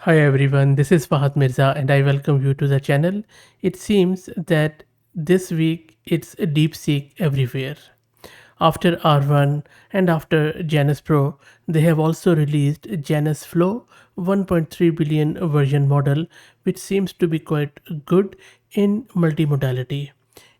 Hi everyone, this is Fahad Mirza and I welcome you to the channel. It seems that this week it's a DeepSeek everywhere. After R1 and after Janus Pro, they have also released JanusFlow 1.3 billion version model, which seems to be quite good in multimodality.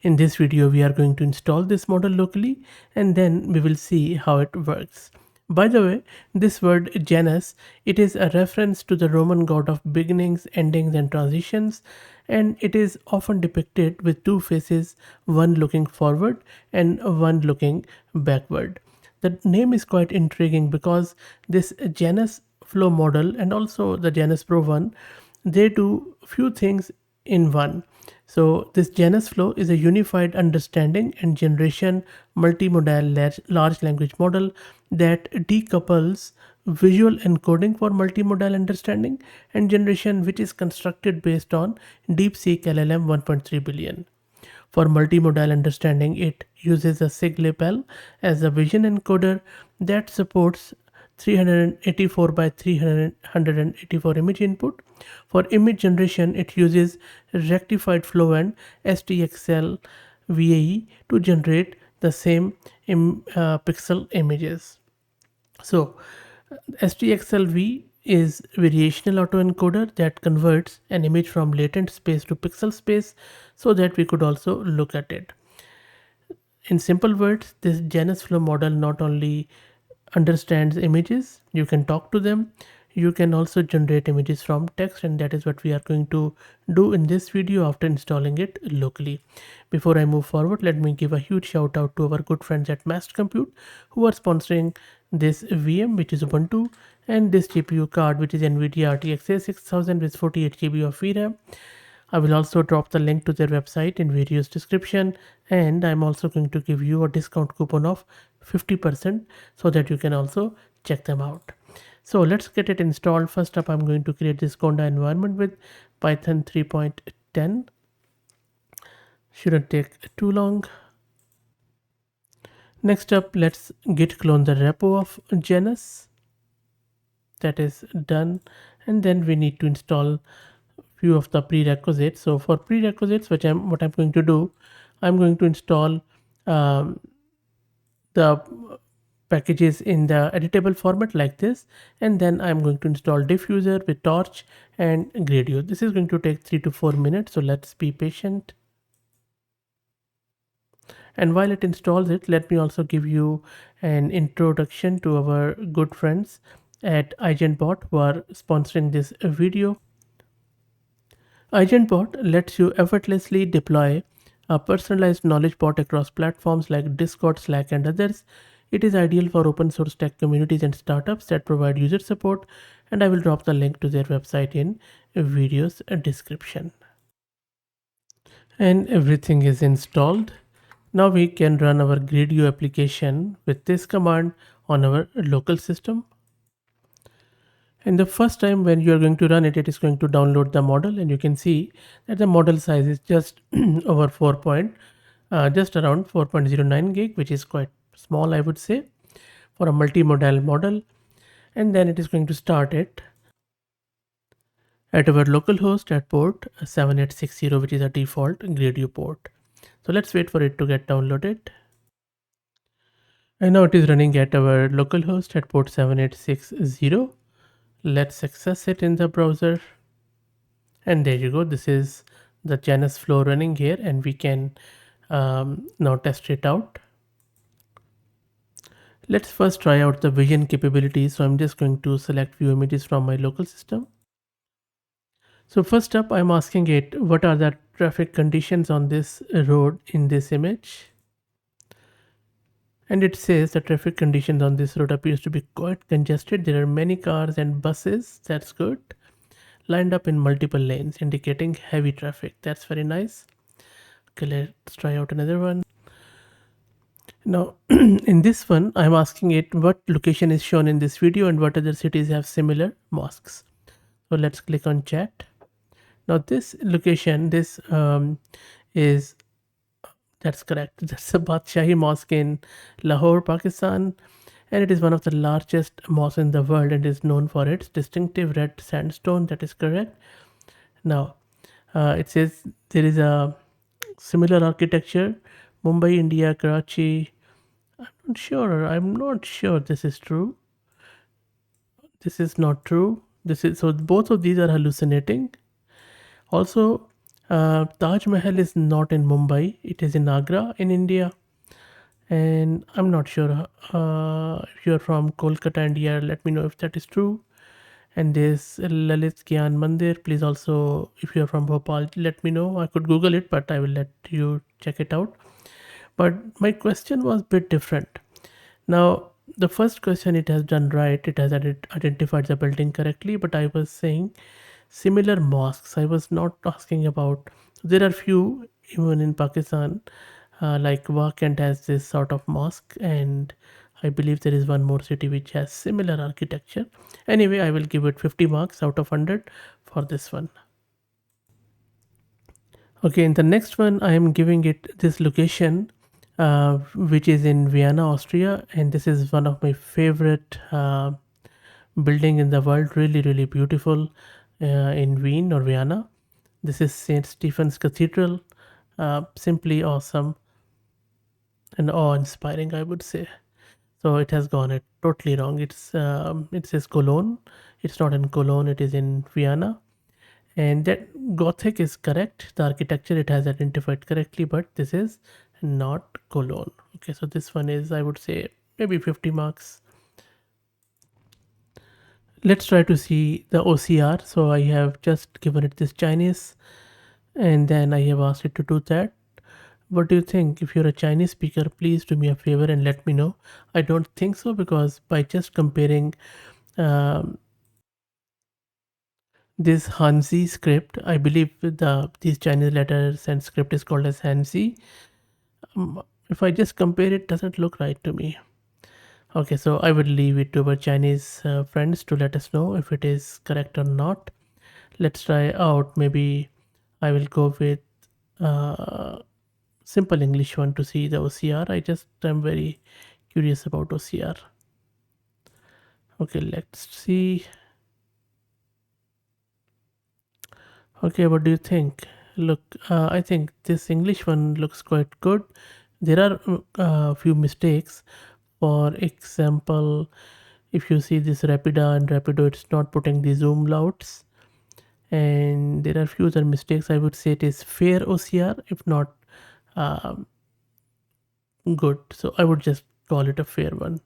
In this video, we are going to install this model locally and then we will see how it works. By the way, this word Janus, it is a reference to the Roman god of beginnings, endings and transitions, and it is often depicted with two faces, one looking forward and one looking backward. The name is quite intriguing because this Janus flow model and also the Janus Pro one, they do few things in one. So this Janus Flow is a unified understanding and generation multimodal large language model that decouples visual encoding for multimodal understanding and generation, which is constructed based on DeepSeek LLM 1.3 billion. For multimodal understanding, it uses a SIGLIP-L as a vision encoder that supports 384 by 384 image input. For image generation, it uses rectified flow and STXL VAE to generate the same pixel images. So STXLV is variational autoencoder that converts an image from latent space to pixel space so that we could also look at it. In simple words, this JanusFlow model not only understands images, you can talk to them, you can also generate images from text, and that is what we are going to do in this video after installing it locally. Before I move forward, let me give a huge shout out to our good friends at Mast Compute who are sponsoring this VM, which is Ubuntu, and this GPU card, which is NVIDIA RTX 6000 with 48 GB of VRAM. I will also drop the link to their website in video's description, and I'm also going to give you a discount coupon of 50% so that you can also check them out. So let's get it installed. First up, I'm going to create this Conda environment with Python 3.10. Shouldn't take too long. Next up, let's git clone the repo of Janus. That is done, and then we need to install few of the prerequisites. So for prerequisites, what I'm going to do, I'm going to install the packages in the editable format like this, and then I'm going to install diffuser with torch and gradio. This is going to take 3 to 4 minutes, so let's be patient. And while it installs it, let me also give you an introduction to our good friends at agentbot who are sponsoring this video. Agentbot lets you effortlessly deploy a personalized knowledge bot across platforms like Discord, Slack, and others. It is ideal for open source tech communities and startups that provide user support, and I will drop the link to their website in video's description. And everything is installed. Now we can run our Gradio application with this command on our local system. And the first time when you are going to run it, it is going to download the model, and you can see that the model size is just over just around 4.09 gig, which is quite small, I would say, for a multimodal model. And then it is going to start it at our local host at port 7860, which is a default Gradio port. So let's wait for it to get downloaded. And now it is running at our local host at port 7860. Let's access it in the browser. And there you go. This is the Janus flow running here, and we can now test it out. Let's first try out the vision capabilities. So I'm just going to select view images from my local system. So first up, I'm asking it, what are the traffic conditions on this road in this image? And it says the traffic conditions on this road appears to be quite congested. There are many cars and buses. That's good. Lined up in multiple lanes, indicating heavy traffic. That's very nice. Okay, let's try out another one. Now, in this one, I'm asking it what location is shown in this video and what other cities have similar mosques. So let's click on chat. Now this location, this is, that's correct. That's the Badshahi Mosque in Lahore, Pakistan. and it is one of the largest mosques in the world and is known for its distinctive red sandstone. That is correct. Now, it says there is a similar architecture, Mumbai, India, Karachi. I'm not sure this is true. This is not true. This is so both of these are hallucinating. Also, Taj Mahal is not in Mumbai. It is in Agra in India. And I'm not sure if you're from Kolkata, India. Let me know if that is true. And this Lalit Gyan Mandir, please also, if you're from Bhopal, let me know. I could Google it, but I will let you check it out. But my question was a bit different. Now, the first question it has done right, it has identified the building correctly, but I was saying similar mosques. I was not asking about, there are few even in Pakistan, like Wakand has this sort of mosque, and I believe there is one more city which has similar architecture. Anyway, I will give it 50 marks out of 100 for this one. Okay, in the next one, I am giving it this location, which is in Vienna, Austria, and this is one of my favorite building in the world. Really, really beautiful in Wien or Vienna. This is Saint Stephen's Cathedral. Simply awesome and awe-inspiring, I would say. So it has gone it totally wrong. It says Cologne. It's not in Cologne. It is in Vienna. And that Gothic is correct. The architecture it has identified correctly, but this is not Cologne. Okay, so this one is, I would say, maybe 50 marks. Let's try to see the OCR. So I have just given it this Chinese, and then I have asked it to do that. What do you think? If you're a Chinese speaker, please do me a favor and let me know. I don't think so, because by just comparing um, this Hanzi script, I believe these Chinese letters and script is called as Hanzi. If I just compare it, doesn't look right to me. Okay, so I will leave it to our Chinese friends to let us know if it is correct or not. Let's try out. Maybe I will go with uh, simple English one to see the OCR. I'm very curious about OCR. Okay, let's see. Okay, what do you think? Look, I think this English one looks quite good. There are a few mistakes. For example, if you see this Rapida and Rapido, it's not putting the zoom louds. And there are few other mistakes. I would say it is fair OCR, if not um, good. So I would just call it a fair one.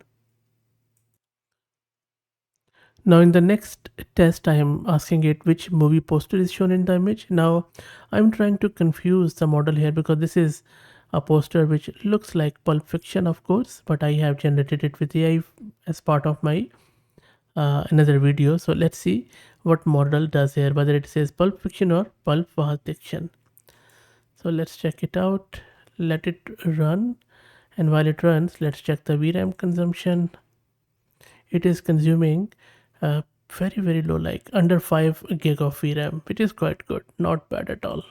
Now in the next test, I am asking it which movie poster is shown in the image. Now I'm trying to confuse the model here, because this is a poster which looks like Pulp Fiction, of course, but I have generated it with AI as part of my another video. So let's see what model does here, whether it says Pulp Fiction or Pulp Fiction. So let's check it out. Let it run. And while it runs, let's check the VRAM consumption. It is consuming very, very low, like under 5 gig of VRAM, which is quite good. Not bad at all.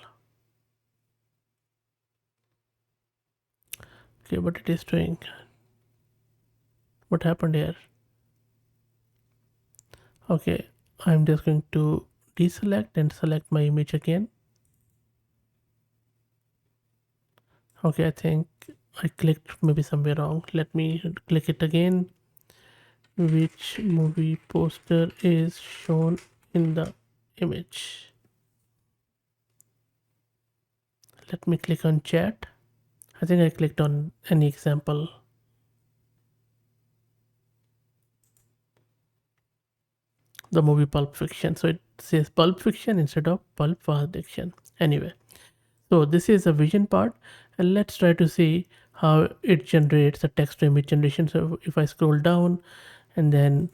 Okay, what it is doing. What happened here? Okay, I'm just going to deselect and select my image again. Okay, I think I clicked maybe somewhere wrong. Let me click it again. Which movie poster is shown in the image? Let me click on chat. I think I clicked on any example. The movie Pulp Fiction. So it says Pulp Fiction instead of Pulp Fiction. Anyway, so this is a vision part, and let's try to see how it generates the text to image generation. So if I scroll down and then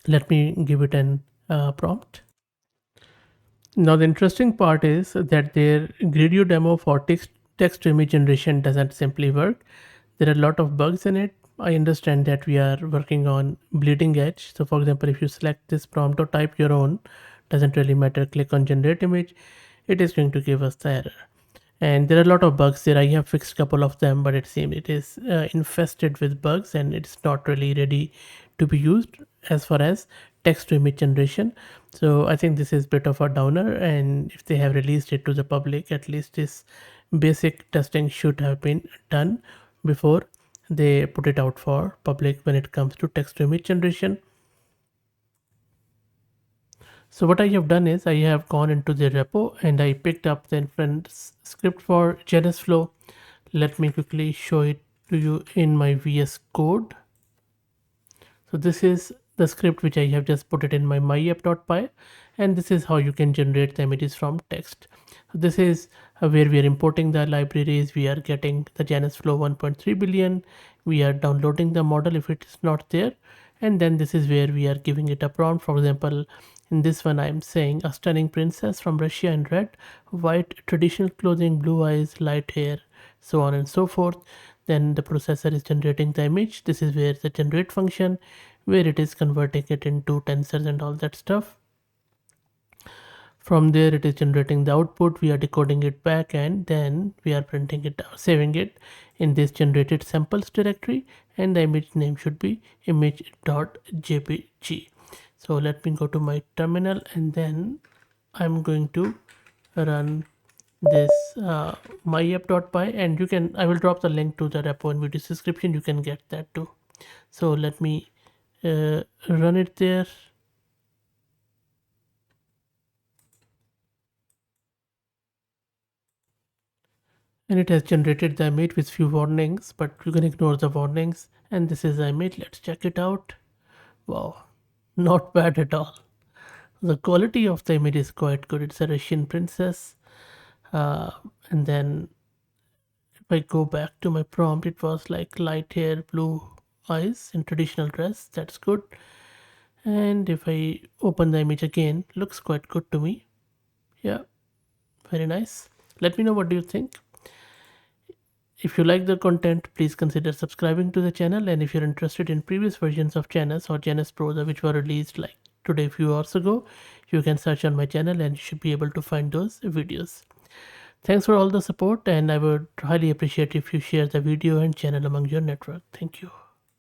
let me give it an prompt. Now the interesting part is that their Gridio demo for text to image generation doesn't simply work. There are a lot of bugs in it. I understand that we are working on bleeding edge. So for example, if you select this prompt or type your own, doesn't really matter, click on generate image, it is going to give us the error. and there are a lot of bugs there. I have fixed a couple of them, but it seems it is infested with bugs and it's not really ready to be used as far as text to image generation. So I think this is a bit of a downer, and if they have released it to the public, at least this basic testing should have been done before they put it out for public when it comes to text to image generation. So what I have done is I have gone into the repo and I picked up the inference script for JanusFlow. Let me quickly show it to you in my VS Code. So this is the script which I have just put it in my myapp.py, and this is how you can generate the images from text. So this is where we are importing the libraries, we are getting the JanusFlow 1.3 billion, we are downloading the model if it is not there, and then this is where we are giving it a prompt. For example, in this one I am saying a stunning princess from Russia in red, white traditional clothing, blue eyes, light hair, so on and so forth. Then the processor is generating the image. This is where the generate function, where it is converting it into tensors and all that stuff. From there it is generating the output, we are decoding it back, and then we are printing it, saving it in this generated samples directory, and the image name should be image.jpg. So let me go to my terminal, and then I'm going to run this myapp.py, and you can, I will drop the link to the repo in video description, you can get that too. So let me run it there. And it has generated the image with few warnings, but you can ignore the warnings, and this is the image. Let's check it out. Wow, not bad at all. The quality of the image is quite good. It's a Russian princess, and then if I go back to my prompt, it was like light hair, blue eyes in traditional dress. That's good. And if I open the image again, looks quite good to me. Yeah, very nice. Let me know what do you think. If you like the content, please consider subscribing to the channel, and if you're interested in previous versions of Janus or Janus Pro which were released like today a few hours ago, you can search on my channel and you should be able to find those videos. Thanks for all the support, and I would highly appreciate if you share the video and channel among your network. Thank you.